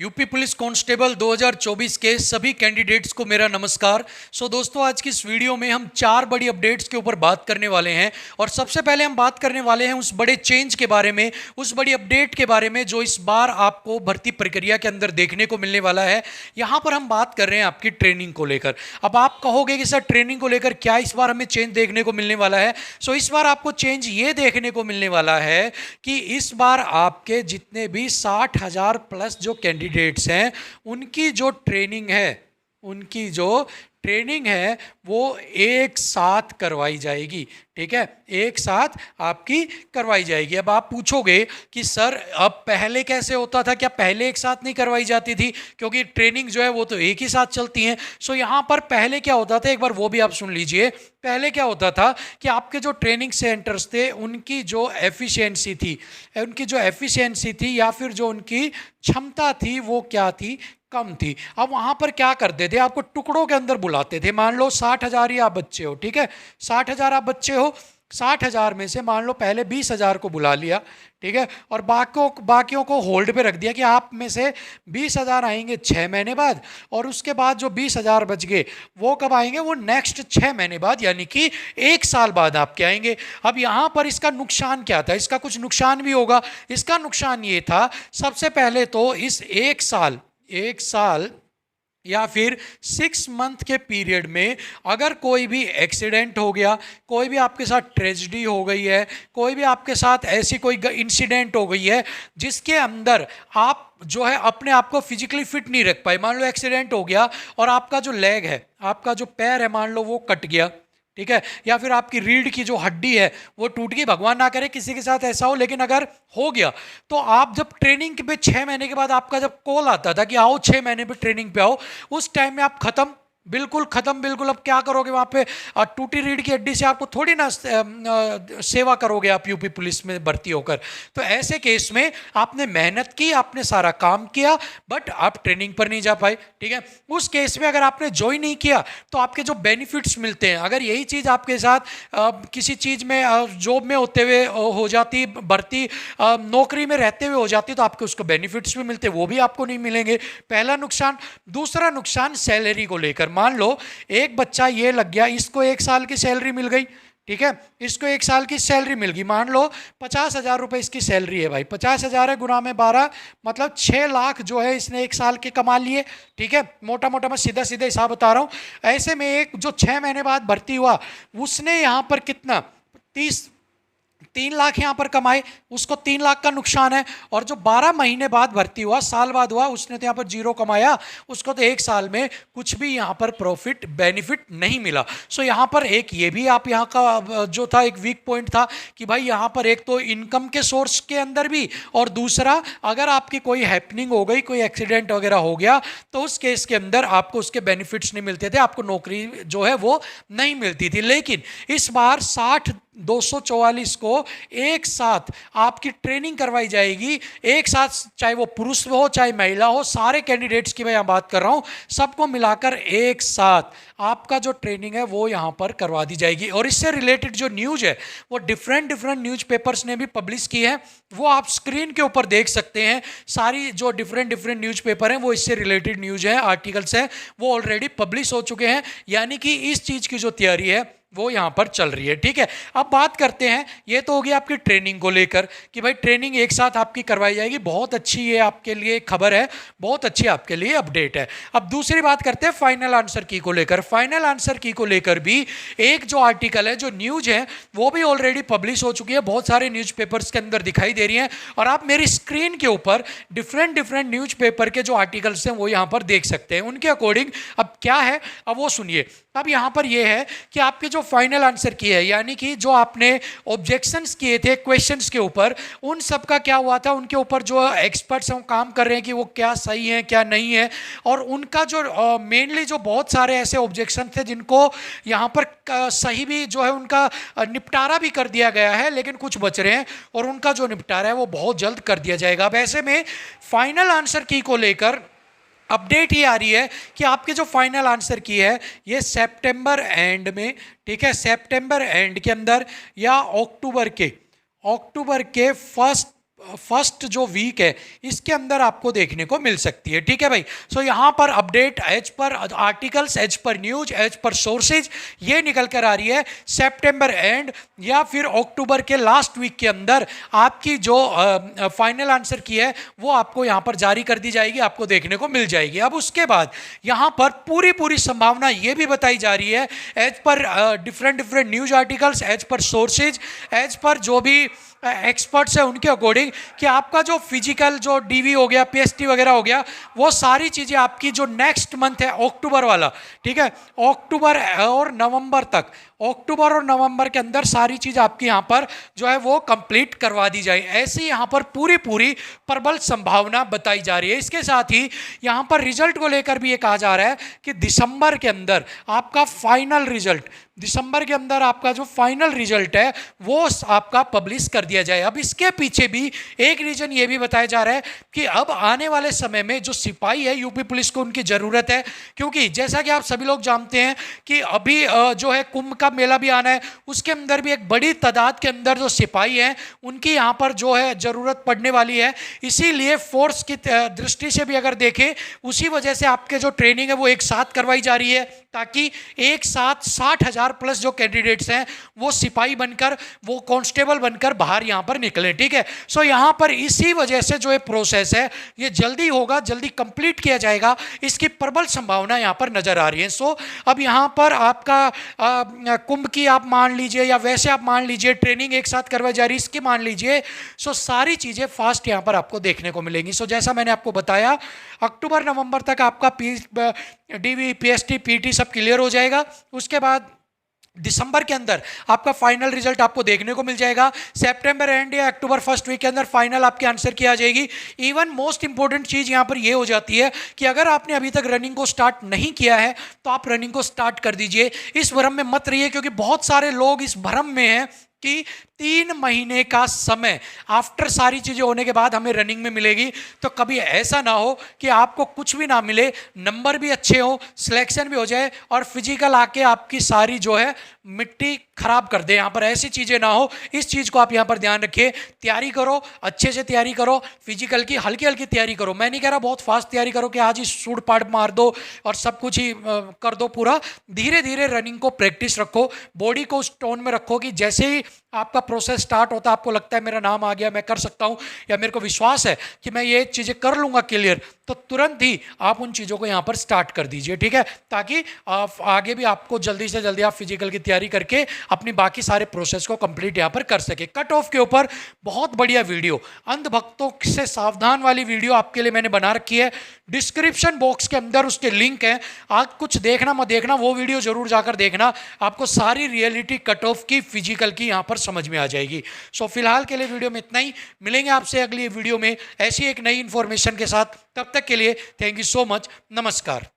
UP police constable 2024 के सभी candidates को मेरा नमस्कार। दोस्तों, आज की इस वीडियो में हम 4 बड़ी अपडेट्स के ऊपर बात करने वाले हैं। और सबसे पहले हम बात करने वाले हैं उस बड़े चेंज के बारे में, उस बड़ी अपडेट के बारे में जो इस बार आपको भर्ती प्रक्रिया के अंदर देखने को मिलने वाला है। यहाँ पर हम बात कर रहे हैं आपकी ट्रेनिंग को लेकर। अब आप कहोगे कि सर ट्रेनिंग को लेकर क्या इस बार हमें चेंज देखने को मिलने वाला है। इस बार आपको चेंज ये देखने को मिलने वाला है कि इस बार आपके जितने भी 60,000 प्लस जो कैंडिडेट्स हैं उनकी जो ट्रेनिंग है वो एक साथ करवाई जाएगी। ठीक है, एक साथ आपकी करवाई जाएगी। अब आप पूछोगे कि सर अब पहले कैसे होता था, क्या पहले एक साथ नहीं करवाई जाती थी, क्योंकि ट्रेनिंग जो है वो तो एक ही साथ चलती हैं। यहाँ पर पहले क्या होता था, एक बार वो भी आप सुन लीजिए। पहले क्या होता था कि आपके जो ट्रेनिंग सेंटर्स थे उनकी जो एफिशिएंसी थी या फिर जो उनकी क्षमता थी वो क्या थी, कम थी। अब वहाँ पर क्या करते थे, आपको टुकड़ों के अंदर बुलाते थे। मान लो 60,000 ही आप बच्चे हो, ठीक है, 60,000 आप बच्चे हो, 60,000 में से मान लो पहले 20,000 को बुला लिया, ठीक है, और बाकियों को होल्ड पे रख दिया कि आप में से 20,000 आएंगे 6 महीने बाद, और उसके बाद जो 20,000 बच गए वो कब आएंगे, वो नेक्स्ट 6 महीने बाद, यानी कि 1 साल बाद आपके आएंगे। अब यहाँ पर इसका नुकसान क्या था, इसका कुछ नुकसान भी होगा। इसका नुकसान ये था, सबसे पहले तो इस एक साल या फिर 6 मंथ के पीरियड में अगर कोई भी एक्सीडेंट हो गया, कोई भी आपके साथ ट्रेजेडी हो गई है, कोई भी आपके साथ ऐसी कोई इंसिडेंट हो गई है जिसके अंदर आप जो है अपने आप को फिजिकली फिट नहीं रख पाए, मान लो एक्सीडेंट हो गया और आपका जो लेग है, आपका जो पैर है, मान लो वो कट गया, ठीक है, या फिर आपकी रीढ़ की जो हड्डी है वो टूट गई, भगवान ना करे किसी के साथ ऐसा हो, लेकिन अगर हो गया तो आप जब ट्रेनिंग पे 6 महीने के बाद आपका जब कॉल आता था कि आओ 6 महीने पे ट्रेनिंग पे आओ, उस टाइम में आप खत्म, बिल्कुल खत्म, बिल्कुल। अब क्या करोगे वहां पे, टूटी रीढ़ की हड्डी से आपको थोड़ी ना सेवा करोगे आप यूपी पुलिस में भर्ती होकर। तो ऐसे केस में आपने मेहनत की, आपने सारा काम किया, बट आप ट्रेनिंग पर नहीं जा पाए, ठीक है। उस केस में अगर आपने ज्वाइन नहीं किया तो आपके जो बेनिफिट्स मिलते हैं, अगर यही चीज आपके साथ किसी चीज में जॉब में होते हुए हो जाती, भर्ती नौकरी में रहते हुए हो जाती, तो आपके उसको बेनिफिट्स भी मिलते, वो भी आपको नहीं मिलेंगे। पहला नुकसान। दूसरा नुकसान सैलरी को लेकर। मान लो एक बच्चा ये लग गया, इसको 1 साल की सैलरी मिल गई, ठीक है, इसको 1 साल की सैलरी मिल गई, मान लो 50,000 रुपए इसकी सैलरी है भाई, 50,000 है गुना में 12, मतलब 6 लाख जो है इसने 1 साल के कमा लिए, ठीक है, मोटा मोटा मैं सीधा सीधा हिसाब बता रहा हूं। ऐसे में एक जो 6 महीने बाद भर्ती हुआ उसने यहां पर कितना, 3 लाख यहां पर कमाए, उसको 3 लाख का नुकसान है। और जो 12 महीने बाद भर्ती हुआ, साल बाद हुआ, उसने तो यहां पर 0 कमाया, उसको तो 1 साल में कुछ भी यहां पर प्रॉफिट बेनिफिट नहीं मिला। यहां पर एक ये भी आप यहां का जो था एक वीक पॉइंट था कि भाई यहां पर एक तो इनकम के सोर्स के अंदर भी, और दूसरा अगर आपकी कोई हैपनिंग हो गई, कोई एक्सीडेंट वगैरह हो गया, तो उस केस के अंदर आपको उसके बेनिफिट्स नहीं मिलते थे, आपको नौकरी जो है वो नहीं मिलती थी। लेकिन इस बार 244 को एक साथ आपकी ट्रेनिंग करवाई जाएगी, एक साथ, चाहे वो पुरुष हो चाहे महिला हो, सारे कैंडिडेट्स की मैं यहां बात कर रहा हूं, सबको मिलाकर एक साथ आपका जो ट्रेनिंग है वो यहां पर करवा दी जाएगी। और इससे रिलेटेड जो न्यूज है वो डिफरेंट न्यूज पेपर्स ने भी पब्लिश की है, वो आप स्क्रीन के ऊपर देख सकते हैं। सारी जो डिफरेंट न्यूज पेपर हैं वो इससे रिलेटेड न्यूज है, आर्टिकल्स हैं, वो ऑलरेडी पब्लिश हो चुके हैं, यानी कि इस चीज की जो तैयारी है वो यहां पर चल रही है, ठीक है। अब बात करते हैं, ये तो होगी आपकी ट्रेनिंग को लेकर कि भाई ट्रेनिंग एक साथ आपकी करवाई जाएगी, बहुत अच्छी ये आपके लिए खबर है, बहुत अच्छी आपके लिए अपडेट है। अब दूसरी बात करते हैं फाइनल आंसर की को लेकर। फाइनल आंसर की को लेकर भी एक जो आर्टिकल है, जो न्यूज है, वो भी ऑलरेडी पब्लिश हो चुकी है, बहुत सारे न्यूज पेपर्स के अंदर दिखाई दे रही है, और आप मेरी स्क्रीन के ऊपर डिफरेंट न्यूज पेपर के जो आर्टिकल्स हैं वो यहां पर देख सकते हैं। उनके अकॉर्डिंग अब क्या है, अब वो सुनिए। अब यहां पर यह है कि आपके जो फाइनल आंसर की है, यानी कि जो आपने ऑब्जेक्शंस किए थे क्वेश्चंस के ऊपर, उन सब का क्या हुआ था, उनके ऊपर जो एक्सपर्ट्स हैं काम कर रहे हैं कि वो क्या सही है क्या नहीं है, और उनका जो मेनली जो बहुत सारे ऐसे ऑब्जेक्शन थे जिनको यहां पर सही भी जो है उनका निपटारा भी कर दिया गया है, लेकिन कुछ बच रहे हैं और उनका जो निपटारा है वो बहुत जल्द कर दिया जाएगा। अब ऐसे में फाइनल आंसर की को लेकर अपडेट ये आ रही है कि आपके जो फाइनल आंसर की है ये सितंबर एंड में, ठीक है, सितंबर एंड के अंदर या अक्टूबर के फर्स्ट फर्स्ट जो वीक है इसके अंदर आपको देखने को मिल सकती है। ठीक है भाई। सो यहाँ पर update as per articles, as per news, as per sources ये निकल कर आ रही है सितंबर एंड या फिर अक्टूबर के लास्ट वीक के अंदर आपकी जो फाइनल आंसर की है वो आपको यहाँ पर जारी कर दी जाएगी, आपको देखने को मिल जाएगी। अब उसके बाद यहाँ पर पूरी संभावना ये भी बताई जा रही है as per different news articles, as per sources, as per जो भी एक्सपर्ट्स है उनके अकॉर्डिंग कि आपका जो फिजिकल जो डीवी हो गया, पीएसटी वगैरह हो गया, वो सारी चीज़ें आपकी जो नेक्स्ट मंथ है अक्टूबर वाला, ठीक है, अक्टूबर और नवंबर तक, अक्टूबर और नवंबर के अंदर सारी चीज़ आपकी यहाँ पर जो है वो कंप्लीट करवा दी जाए, ऐसी यहाँ पर पूरी प्रबल संभावना बताई जा रही है। इसके साथ ही यहाँ पर रिजल्ट को लेकर भी ये कहा जा रहा है कि दिसंबर के अंदर आपका फाइनल रिजल्ट, दिसंबर के अंदर आपका जो फाइनल रिजल्ट है वो आपका पब्लिश कर दिया जाए। अब इसके पीछे भी एक रीजन ये भी बताया जा रहा है कि अब आने वाले समय में जो सिपाही है यूपी पुलिस को उनकी ज़रूरत है, क्योंकि जैसा कि आप सभी लोग जानते हैं कि अभी जो है कुंभ का मेला भी आना है, उसके अंदर भी एक बड़ी तादाद के अंदर जो सिपाही हैं उनकी यहाँ पर जो है ज़रूरत पड़ने वाली है। इसीलिए फोर्स की दृष्टि से भी अगर देखें, उसी वजह से आपके जो ट्रेनिंग है वो एक साथ करवाई जा रही है ताकि एक साथ 60,000 प्लस जो कैंडिडेट्स हैं वो सिपाही बनकर, वो कांस्टेबल बनकर बाहर यहाँ पर निकलें। ठीक है। सो यहाँ पर इसी वजह से जो ये प्रोसेस है ये जल्दी होगा, जल्दी कंप्लीट किया जाएगा, इसकी प्रबल संभावना यहाँ पर नजर आ रही है। सो अब यहाँ पर आपका कुंभ की आप मान लीजिए या वैसे आप मान लीजिए ट्रेनिंग एक साथ करवाई जा रही है, इसकी मान लीजिए, सो सारी चीज़ें फास्ट यहाँ पर आपको देखने को मिलेंगी। सो जैसा मैंने आपको बताया अक्टूबर नवंबर तक आपका डीवी, पीएसटी, पीटी सब क्लियर हो जाएगा। उसके बाद दिसंबर के अंदर आपका फाइनल रिजल्ट आपको देखने को मिल जाएगा। सितंबर एंड या अक्टूबर फर्स्ट वीक के अंदर फाइनल आपके आंसर की आ जाएगी। इवन मोस्ट इंपॉर्टेंट चीज़ यहाँ पर ये हो जाती है कि अगर आपने अभी तक रनिंग को स्टार्ट नहीं किया है तो आप रनिंग को स्टार्ट कर दीजिए। इस भ्रम में मत रहिए, क्योंकि बहुत सारे लोग इस भ्रम में हैं कि 3 महीने का समय आफ्टर सारी चीज़ें होने के बाद हमें रनिंग में मिलेगी। तो कभी ऐसा ना हो कि आपको कुछ भी ना मिले, नंबर भी अच्छे हो, सिलेक्शन भी हो जाए और फिजिकल आके आपकी सारी जो है मिट्टी खराब कर दे। यहाँ पर ऐसी चीज़ें ना हो, इस चीज़ को आप यहाँ पर ध्यान रखिए। तैयारी करो, अच्छे से तैयारी करो, फिजिकल की हल्की हल्की तैयारी करो। मैं नहीं कह रहा बहुत फास्ट तैयारी करो कि आज ही सूट पाट मार दो और सब कुछ ही कर दो पूरा। धीरे धीरे रनिंग को प्रैक्टिस रखो, बॉडी को उस टोन में रखो कि जैसे ही आपका प्रोसेस स्टार्ट होता है, आपको लगता है मेरा नाम आ गया, मैं कर सकता हूँ, या मेरे को विश्वास है कि मैं ये चीज़ें कर लूँगा क्लियर, तो तुरंत ही आप उन चीज़ों को यहाँ पर स्टार्ट कर दीजिए। ठीक है, ताकि आप आगे भी आपको जल्दी से जल्दी आप फिजिकल की तैयारी करके अपनी बाकी सारे प्रोसेस को कंप्लीट यहाँ पर कर सके। कट ऑफ के ऊपर बहुत बढ़िया वीडियो, अंधभक्तों से सावधान वाली वीडियो आपके लिए मैंने बना रखी है। डिस्क्रिप्शन बॉक्स के अंदर उसके लिंक है, आज कुछ देखना मत देखना, वो वीडियो जरूर जाकर देखना, आपको सारी रियलिटी कट ऑफ की, फिजिकल की यहाँ पर समझ में आ जाएगी। सो फिलहाल के लिए वीडियो में इतना ही, मिलेंगे आपसे अगली वीडियो में ऐसी एक नई इंफॉर्मेशन के साथ। तब तक के लिए थैंक यू सो मच, नमस्कार।